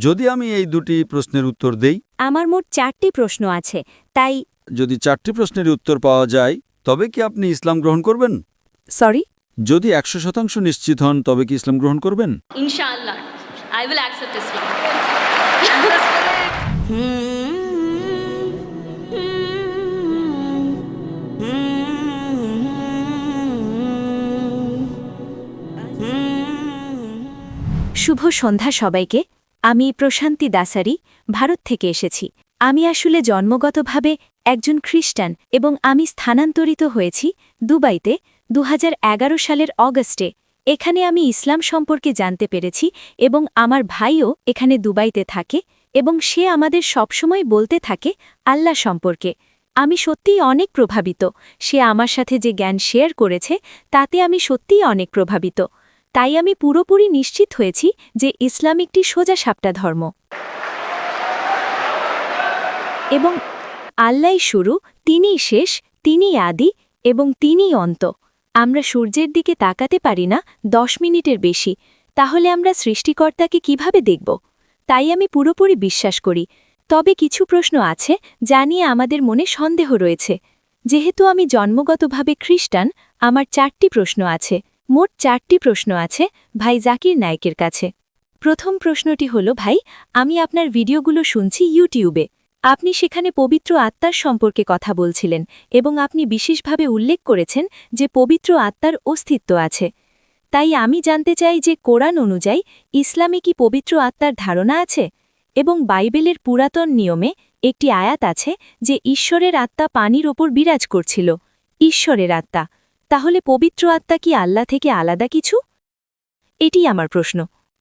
যদি আমি এই দুটি প্রশ্নের উত্তর দেই, আমার মোট 4টি প্রশ্ন আছে, তাই যদি 4টি প্রশ্নের উত্তর পাওয়া যায় তবে কি আপনি ইসলাম গ্রহণ করবেন? সরি যদি 100% নিশ্চিত হন তবে কি ইসলাম গ্রহণ করবেন? Inshallah, I will accept Islam. শুভ সন্ধ্যা সবাইকে। আমি প্রশান্তি দাসারি, ভারত থেকে এসেছি। আমি আসলে জন্মগতভাবে একজন খ্রিস্টান এবং আমি স্থানান্তরিত হয়েছি দুবাইতে 2011 সালের অগস্টে। এখানে আমি ইসলাম সম্পর্কে জানতে পেরেছি এবং আমার ভাইও এখানে দুবাইতে থাকে এবং সে আমাদের সবসময় বলতে থাকে আল্লাহ সম্পর্কে। আমি সত্যিই অনেক প্রভাবিত। সে আমার সাথে যে জ্ঞান শেয়ার করেছে তাতে আমি সত্যিই অনেক প্রভাবিত। তাই আমি পুরোপুরি নিশ্চিত হয়েছি যে ইসলাম একটি সোজাসাপটা ধর্ম এবং আল্লাহই শুরু, তিনিই শেষ, তিনিই আদি এবং তিনিই অন্ত। আমরা সূর্যের দিকে তাকাতে পারি না 10 মিনিটের বেশি, তাহলে আমরা সৃষ্টিকর্তাকে কিভাবে দেখব? তাই আমি পুরোপুরি বিশ্বাস করি। তবে কিছু প্রশ্ন আছে যা নিয়ে আমাদের মনে সন্দেহ রয়েছে। যেহেতু আমি জন্মগতভাবে খ্রিস্টান, আমার 4টি প্রশ্ন আছে। মোট 4টি প্রশ্ন আছে ভাই জাকির নায়েকের কাছে। প্রথম প্রশ্নটি হল, ভাই, আমি আপনার ভিডিওগুলো শুনছি ইউটিউবে। আপনি সেখানে পবিত্র আত্মার সম্পর্কে কথা বলছিলেন এবং আপনি বিশেষভাবে উল্লেখ করেছেন যে পবিত্র আত্মার অস্তিত্ব আছে। তাই আমি জানতে চাই যে কোরআন অনুযায়ী ইসলামে কি পবিত্র আত্মার ধারণা আছে? এবং বাইবেলের পুরাতন নিয়মে একটি আয়াত আছে যে ঈশ্বরের আত্মা পানির ওপর বিরাজ করছিল। ঈশ্বরের আত্মা, তাহলে পবিত্র আত্মা কি আল্লাহ থেকে আলাদা কিছু? এটি আমার প্রশ্ন।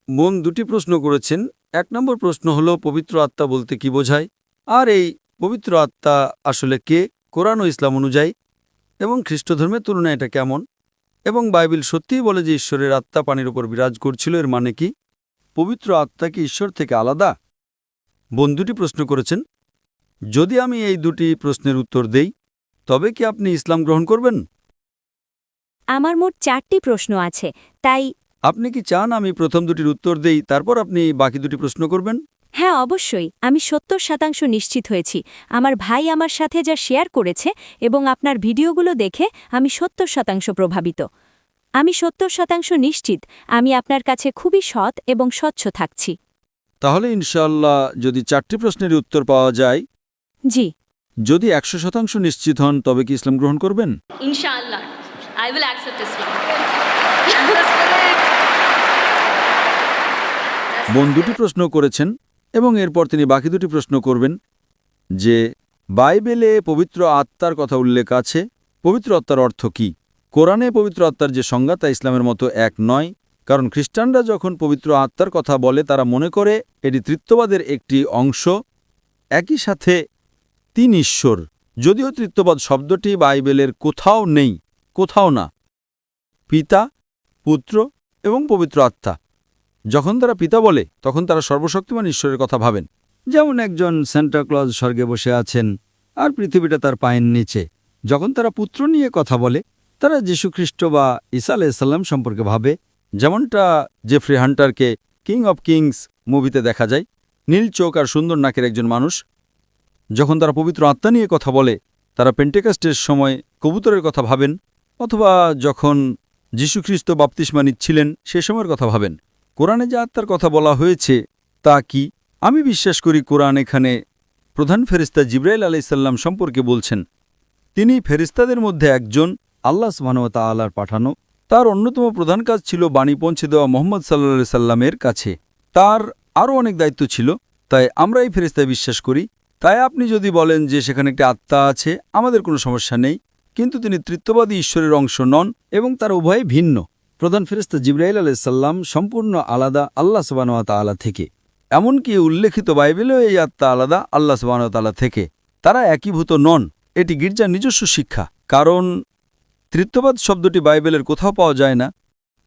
বোন দুটি প্রশ্ন করেছেন। 1 নম্বর প্রশ্ন হল পবিত্র আত্মা বলতে কি বোঝায়, আর এই পবিত্র আত্মা আসলে কে কোরআন ও ইসলাম অনুযায়ী, এবং খ্রিস্টধর্মের তুলনায় এটা কেমন, এবং বাইবেল সত্যিই বলে যে ঈশ্বরের আত্মা পানির উপর বিরাজ করছিল, এর মানে কি? পবিত্র আত্মা কি ঈশ্বর থেকে আলাদা? বোন দুটি প্রশ্ন করেছেন। যদি আমি এই দুটি প্রশ্নের উত্তর দেই তবে কি আপনি ইসলাম গ্রহণ করবেন? আমার মোট 4টি প্রশ্ন আছে, তাই আপনি কি চান আমি প্রথম দুটির উত্তর দেই, তারপর আপনি বাকি দুটি প্রশ্ন করবেন? হ্যাঁ, অবশ্যই। আমি 70% নিশ্চিত হয়েছি। আমার ভাই আমার সাথে যা শেয়ার করেছে এবং আপনার ভিডিওগুলো দেখে আমি 70% প্রভাবিত। আমি 70% নিশ্চিত আমি আপনার কাছে খুবই সৎ এবং স্বচ্ছ থাকছি। তাহলে ইনশাআল্লাহ যদি 4টি প্রশ্নের উত্তর পাওয়া যায়, জি। যদি 100% নিশ্চিত হন তবে কি ইসলাম গ্রহণ করবেন? Inshallah, I will accept Islam. বোন দুটি প্রশ্ন করেছেন এবং এরপর তিনি বাকি দুটি প্রশ্ন করবেন যে বাইবেলে পবিত্র আত্মার কথা উল্লেখ আছে, পবিত্র আত্মার অর্থ কি? কোরআনে পবিত্র আত্মার যে সংজ্ঞা তা ইসলামের মতো এক নয়, কারণ খ্রিস্টানরা যখন পবিত্র আত্মার কথা বলে তারা মনে করে এটি ত্রিত্ববাদের একটি অংশ। একই সাথে 3 ঈশ্বর, যদিও ত্রিত্ববাদ শব্দটি বাইবেলের কোথাও নেই, কোথাও না। পিতা, পুত্র এবং পবিত্র আত্মা। যখন তারা পিতা বলে তখন তারা সর্বশক্তিমান ঈশ্বরের কথা ভাবেন, যেমন একজন সান্টা ক্লজ স্বর্গে বসে আছেন আর পৃথিবীটা তার পায়ের নিচে। যখন তারা পুত্র নিয়ে কথা বলে তারা যীশুখ্রিস্ট বা ঈসা আলাইহিস সম্পর্কে ভাবে, যেমনটা জেফ্রি হান্টারকে কিং অব কিংস মুভিতে দেখা যায়, নীল চোখ আর সুন্দর নাকের একজন মানুষ। যখন তারা পবিত্র আত্মা নিয়ে কথা বলে তারা পেন্টেকস্টের সময় কবুতরের কথা ভাবেন, অথবা যখন যীশুখ্রিস্ট বাপ্তিস্মা নিচ্ছিলেন সে সময়ের কথা ভাবেন। কোরআনে যে আত্মার কথা বলা হয়েছে তা কি? আমি বিশ্বাস করি কোরআন এখানে প্রধান ফেরেশতা জিবরাইল আলাইহিসসালাম সম্পর্কে বলছেন। তিনি ফেরেশতাদের মধ্যে একজন, আল্লাহ সুবহানাহু ওয়া তাআলার পাঠানো। তার অন্যতম প্রধান কাজ ছিল বাণী পৌঁছে দেওয়া মুহাম্মদ সাল্লাল্লাহু আলাইহি সাল্লামের কাছে। তার আরও অনেক দায়িত্ব ছিল, তাই আমরা এই ফেরেশতায় বিশ্বাস করি। তাই আপনি যদি বলেন যে সেখানে একটি আত্মা আছে, আমাদের কোনো সমস্যা নেই, কিন্তু তিনি ত্রিত্ববাদী ঈশ্বরের অংশ নন এবং তার উভয় ভিন্ন। প্রধান ফেরেশতা জিবরাইল আলাইহিস সালাম সম্পূর্ণ আলাদা আল্লাহ সুবহানাহু ওয়া তাআলা থেকে। এমনকি উল্লেখিত বাইবেলেও এই আত্মা আলাদা আল্লাহ সুবহানাহু ওয়া তাআলা থেকে। তারা একীভূত নন। এটি গির্জার নিজস্ব শিক্ষা, কারণ ত্রিত্ববাদ শব্দটি বাইবেলের কোথাও পাওয়া যায় না।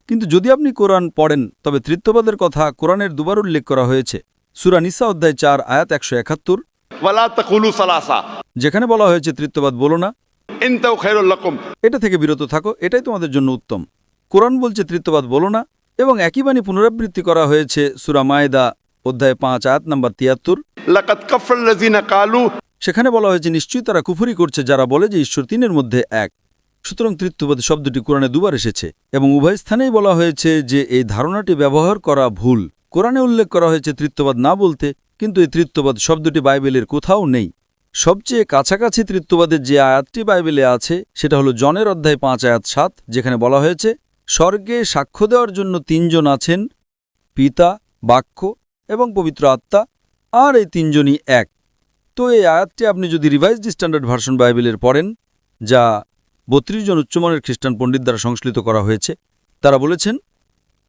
কিন্তু যদি আপনি কোরআন পড়েন তবে ত্রিত্ববাদের কথা কোরআনের দুবার উল্লেখ করা হয়েছে। সূরা নিসা অধ্যায় 4 আয়াত 171, ওয়ালা তাকুলু সালাসা, যেখানে বলা হয়েছে ত্রিত্ববাদ বলো না, ইনতাউ খায়রুল লাকুম, এটা থেকে বিরত থাকো, এটাই তোমাদের জন্য উত্তম। কোরআন বলছে ত্রিত্ববাদ বলো না, এবং একই বাণী পুনরাবৃত্তি করা হয়েছে সূরা মায়েদা অধ্যায় 5 আয়াত নম্বর 73। लक़द कफ़र लज़ीना क़ालू সেখানে বলা হয়েছে নিশ্চয়ই তারা কুফরি করছে যারা বলে যে ঈশ্বর তিনের মধ্যে এক। সুতরাং তৃতীয়বাদ শব্দটি কোরআনে দুবার এসেছে এবং উভয় স্থানেই বলা হয়েছে যে এই ধারণাটি ব্যবহার করা ভুল। কোরআনে উল্লেখ করা হয়েছে তৃতীয়বাদ না বলতে, কিন্তু এই তৃতীয়বাদ শব্দটি বাইবেলের কোথাও নেই। সবচেয়ে কাছাকাছি তৃতীয়বাদের যে আয়াতটি বাইবেলে আছে সেটা হলো জনের অধ্যায় 5 আয়াত 7, যেখানে বলা হয়েছে স্বর্গে সাক্ষ্য দেওয়ার জন্য তিনজন আছেন, পিতা, বাক্য এবং পবিত্র আত্মা, আর এই তিনজনই এক। তো এই আয়াতটি আপনি যদি রিভাইজড স্ট্যান্ডার্ড ভার্সন বাইবেলের পড়েন, যা 32 জন উচ্চমানের খ্রিস্টান পণ্ডিত দ্বারা সংশ্লিষ্ট করা হয়েছে, তারা বলেছেন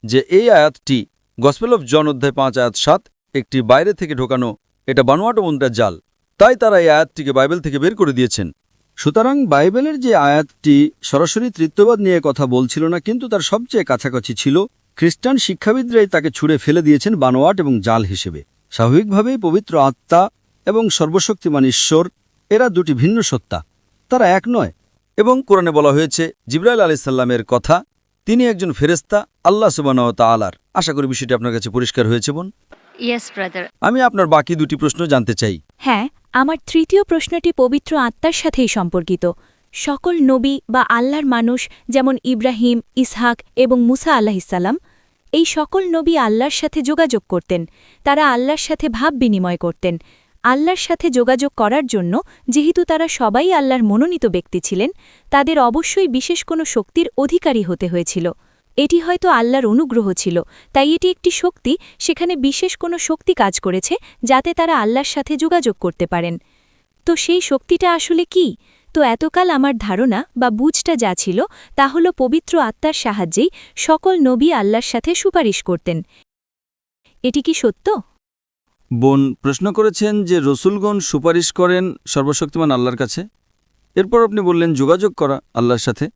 যে এই আয়াতটি গসপেল অফ জন অধ্যায় 5 আয়াত 7 একটি বাইরে থেকে ঢোকানো, এটা বানোয়াট মুদ্রার জাল। তাই তারা এই আয়াতটিকে বাইবেল থেকে বের করে দিয়েছেন। সুতরাং বাইবেলের যে আয়াতটি সরাসরি তৃতীয়বাদ নিয়ে কথা বলছিল না, কিন্তু তার সবচেয়ে কাছাকাছি ছিল, খ্রিস্টান শিক্ষাবিদরাই তাকে ছুঁড়ে ফেলে দিয়েছেন বানোয়াট এবং জাল হিসেবে। স্বাভাবিকভাবেই পবিত্র আত্মা এবং সর্বশক্তিমান ঈশ্বর এরা দুটি ভিন্ন সত্তা, তারা এক নয়। এবং কোরআনে বলা হয়েছে জিবরাইল আলাইহিস সালামের কথা, তিনি একজন ফেরেশতা আল্লাহ সুবহানাহু ওয়া তাআলার। আশা করি বিষয়টি আপনার কাছে পরিষ্কার হয়েছে বোন। Yes, brother. আমি আপনার বাকি দুটি প্রশ্ন জানতে চাই। হ্যাঁ, আমার তৃতীয় প্রশ্নটি পবিত্র আত্মার সাথেই সম্পর্কিত। সকল নবী বা আল্লাহর মানুষ, যেমন ইব্রাহিম, ইসহাক এবং মুসা আলাহিসাল্লাম, এই সকল নবী আল্লাহর সাথে যোগাযোগ করতেন। তারা আল্লাহর সাথে ভাব বিনিময় করতেন। আল্লাহর সাথে যোগাযোগ করার জন্য যেহেতু তারা সবাই আল্লাহর মনোনীত ব্যক্তি ছিলেন, তাদের অবশ্যই বিশেষ কোনো শক্তির অধিকারী হতে হয়েছিল। এটি হয়তো আল্লাহর অনুগ্রহ ছিল, তাই এটি একটি শক্তি, সেখানে বিশেষ কোনো শক্তি কাজ করেছে যাতে তারা আল্লাহর সাথে যোগাযোগ করতে পারেন। তো সেই শক্তিটা আসলে কি? তো এতকাল আমার ধারণা বা বুঝটা যা ছিল তা হল পবিত্র আত্মার সাহায্যেই সকল নবী আল্লাহর সাথে সুপারিশ করতেন। এটি কি সত্য? বোন প্রশ্ন করেছেন যে রসুলগণ সুপারিশ করেন সর্বশক্তিমান আল্লাহর কাছে। এরপর আপনি বললেন যোগাযোগ করা আল্লাহর সাথে।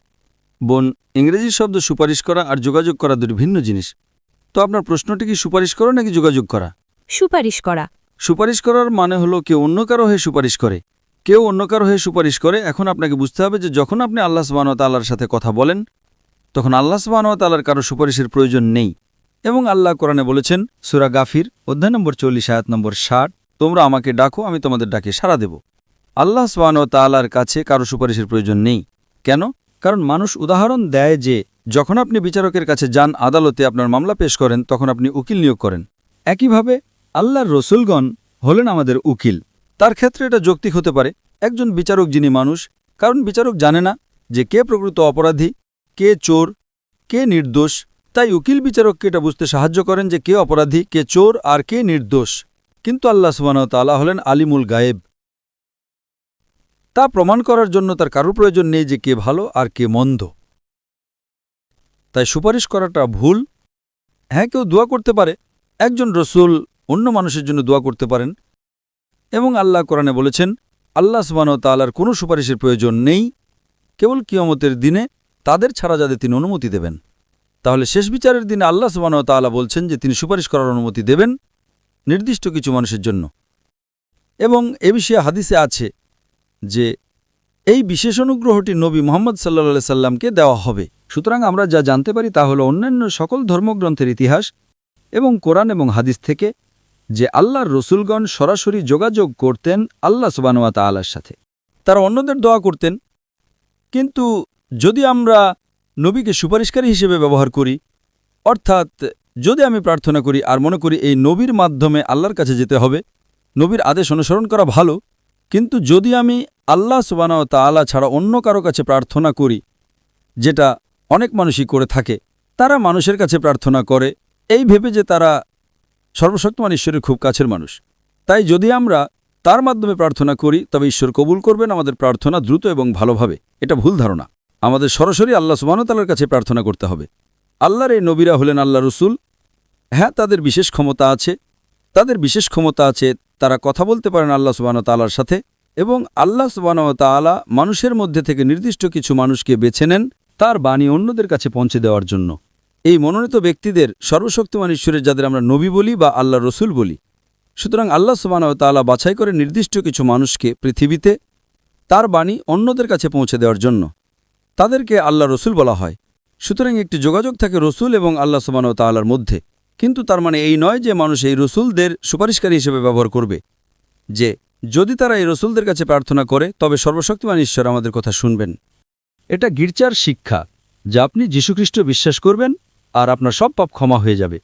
বোন, ইংরেজি শব্দ সুপারিশ করা আর যোগাযোগ করা দুটি ভিন্ন জিনিস। তো আপনার প্রশ্নটি কি সুপারিশ করা নাকি যোগাযোগ করা? সুপারিশ করা। সুপারিশ করার মানে হলো কেউ অন্য কারো হয়ে সুপারিশ করে। কেউ অন্য কারো হয়ে সুপারিশ করে। এখন আপনাকে বুঝতে হবে যে যখন আপনি আল্লাহ সুবহানাহু ওয়া তাআলার সাথে কথা বলেন, তখন আল্লাহ সুবহানাহু ওয়া তাআলার কারো সুপারিশের প্রয়োজন নেই। এবং আল্লাহ কোরআনে বলেছেন সূরা গাফির অধ্যায় নম্বর 40 আয়াত নম্বর 60, তোমরা আমাকে ডাকো, আমি তোমাদের ডাকে সাড়া দেব। আল্লাহ সুবহানাহু ওয়া তাআলার কাছে কারো সুপারিশের প্রয়োজন নেই। কেন? কারণ মানুষ উদাহরণ দেয় যে যখন আপনি বিচারকের কাছে যান, আদালতে আপনার মামলা পেশ করেন, তখন আপনি উকিল নিয়োগ করেন। একইভাবে আল্লাহর রসুলগণ হলেন আমাদের উকিল। তার ক্ষেত্রে এটা যৌক্তিক হতে পারে, একজন বিচারক যিনি মানুষ, কারণ বিচারক জানে না যে কে প্রকৃত অপরাধী, কে চোর, কে নির্দোষ। তাই উকিল বিচারককে এটা বুঝতে সাহায্য করেন যে কে অপরাধী, কে চোর আর কে নির্দোষ। কিন্তু আল্লাহ সুবহানাহু ওয়া তাআলা হলেন আলিমুল গায়েব। তা প্রমাণ করার জন্য তার কারো প্রয়োজন নেই যে কে ভালো আর কে মন্দ। তাই সুপারিশ করাটা ভুল। হ্যাঁ, কেউ দোয়া করতে পারে, একজন রসুল অন্য মানুষের জন্য দোয়া করতে পারেন। এবং আল্লাহ কোরআনে বলেছেন আল্লাহ সুবহানাহু ওয়া তাআলার কোনো সুপারিশের প্রয়োজন নেই, কেবল কিয়ামতের দিনে তাদের ছাড়া যাদের তিনি অনুমতি দেবেন। তাহলে শেষ বিচারের দিনে আল্লাহ সুবহানাহু ওয়া তাআলা বলছেন যে তিনি সুপারিশ করার অনুমতি দেবেন নির্দিষ্ট কিছু মানুষের জন্য। এবং এ বিষয়ে হাদিসে আছে যে এই বিশেষ অনুগ্রহটি নবী মুহাম্মদ সাল্লাল্লাহু আলাইহি সাল্লামকে দেওয়া হবে। সুতরাং আমরা যা জানতে পারি তা হলো অন্যান্য সকল ধর্মগ্রন্থের ইতিহাস এবং কোরআন এবং হাদিস থেকে যে আল্লাহর রসুলগণ সরাসরি যোগাযোগ করতেন আল্লাহ সুবহানাহু ওয়া তাআলার সাথে। তারা অন্যদের দোয়া করতেন। কিন্তু যদি আমরা নবীকে সুপারিশকারী হিসেবে ব্যবহার করি, অর্থাৎ যদি আমি প্রার্থনা করি আর মনে করি এই নবীর মাধ্যমে আল্লাহর কাছে যেতে হবে, নবীর আদেশ অনুসরণ করা ভালো, কিন্তু যদি আমি আল্লাহ সুবহানাহু ওয়া তাআলা ছাড়া অন্য কারো কাছে প্রার্থনা করি, যেটা অনেক মানুষই করে থাকে, তারা মানুষের কাছে প্রার্থনা করে এই ভেবে যে তারা সর্বশক্তিমান ঈশ্বরের খুব কাছের মানুষ। তাই যদি আমরা তার মাধ্যমে প্রার্থনা করি তবে ঈশ্বর কবুল করবেন আমাদের প্রার্থনা দ্রুত এবং ভালোভাবে। এটা ভুল ধারণা। আমাদের সরাসরি আল্লাহ সুবহানাহু ওয়া তাআলার কাছে প্রার্থনা করতে হবে। আল্লাহর এই নবীরা হলেন আল্লাহ রসুল। হ্যাঁ, তাদের বিশেষ ক্ষমতা আছে, তারা কথা বলতে পারেন আল্লাহ সুবহানাহু ওয়া তাআলার সাথে। এবং আল্লাহ সুবহানাহু ওয়া তাআলা মানুষের মধ্যে থেকে নির্দিষ্ট কিছু মানুষকে বেছে নেন তার বাণী অন্যদের কাছে পৌঁছে দেওয়ার জন্য। এই মনোনীত ব্যক্তিদের সর্বশক্তিমান ঈশ্বরের যাদের আমরা নবী বলি বা আল্লাহ রসুল বলি। সুতরাং আল্লাহ সুবহানাহু ওয়া তাআলা বাছাই করে নির্দিষ্ট কিছু মানুষকে পৃথিবীতে তার বাণী অন্যদের কাছে পৌঁছে দেওয়ার জন্য, তাদেরকে আল্লাহ রসুল বলা হয়। সুতরাং একটি যোগাযোগ থাকে রসুল এবং আল্লাহ সুবহানাহু ওয়া তাআলার মধ্যে। কিন্তু তার মানে এই নয় যে মানুষ এই রসুলদের সুপারিশকারী হিসেবে ব্যবহার করবে, যে যদি তারা এই রসুলদের কাছে প্রার্থনা করে তবে সর্বশক্তিমান ঈশ্বর আমাদের কথা শুনবেন। এটা গির্জার শিক্ষা, যা আপনি যীশুখ্রিস্ট বিশ্বাস করবেন আর আপনার সব পাপ ক্ষমা হয়ে যাবে।